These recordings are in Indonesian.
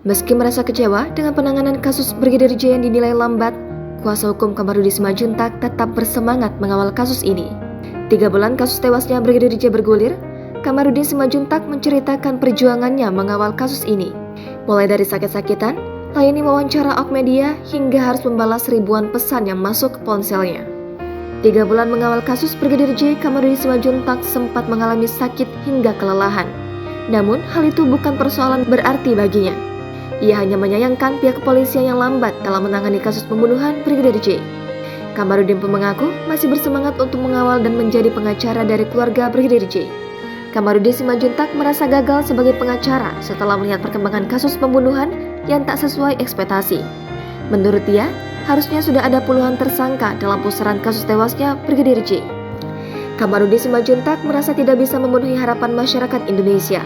Meski merasa kecewa dengan penanganan kasus Brigadir J yang dinilai lambat, kuasa hukum Kamarudin Simanjuntak tetap bersemangat mengawal kasus ini. 3 bulan kasus tewasnya Brigadir J bergulir, Kamarudin Simanjuntak menceritakan perjuangannya mengawal kasus ini. Mulai dari sakit-sakitan, layani wawancara awak media, hingga harus membalas ribuan pesan yang masuk ke ponselnya. 3 bulan mengawal kasus Brigadir J, Kamarudin Simanjuntak sempat mengalami sakit hingga kelelahan. Namun, hal itu bukan persoalan berarti baginya. Ia hanya menyayangkan pihak kepolisian yang lambat dalam menangani kasus pembunuhan Brigadir J. Kamarudin pun mengaku masih bersemangat untuk mengawal dan menjadi pengacara dari keluarga Brigadir J. Kamarudin Simanjuntak merasa gagal sebagai pengacara setelah melihat perkembangan kasus pembunuhan yang tak sesuai ekspektasi. Menurut dia, harusnya sudah ada puluhan tersangka dalam pusaran kasus tewasnya Brigadir J. Kamarudin Simanjuntak merasa tidak bisa memenuhi harapan masyarakat Indonesia.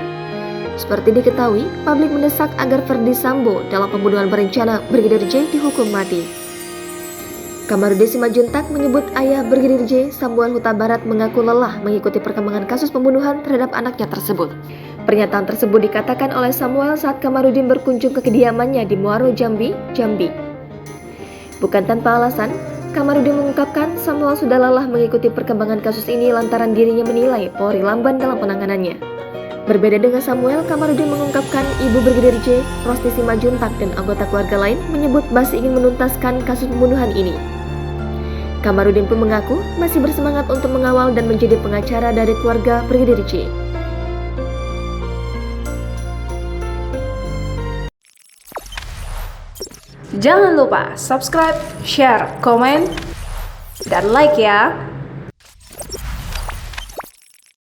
Seperti diketahui, publik mendesak agar Ferdy Sambo dalam pembunuhan berencana Brigadir J dihukum mati. Kamarudin Simanjuntak menyebut ayah Brigadir J, Samuel Huta Barat, mengaku lelah mengikuti perkembangan kasus pembunuhan terhadap anaknya tersebut. Pernyataan tersebut dikatakan oleh Samuel saat Kamarudin berkunjung ke kediamannya di Muaro Jambi, Jambi. Bukan tanpa alasan, Kamarudin mengungkapkan Samuel sudah lelah mengikuti perkembangan kasus ini lantaran dirinya menilai Polri lamban dalam penanganannya. Berbeda dengan Samuel, Kamarudin mengungkapkan ibu Brigadir J, Rosti Simanjuntak, dan anggota keluarga lain menyebut masih ingin menuntaskan kasus pembunuhan ini. Kamarudin pun mengaku masih bersemangat untuk mengawal dan menjadi pengacara dari keluarga Brigadir J. Jangan lupa subscribe, share, komen, dan like ya!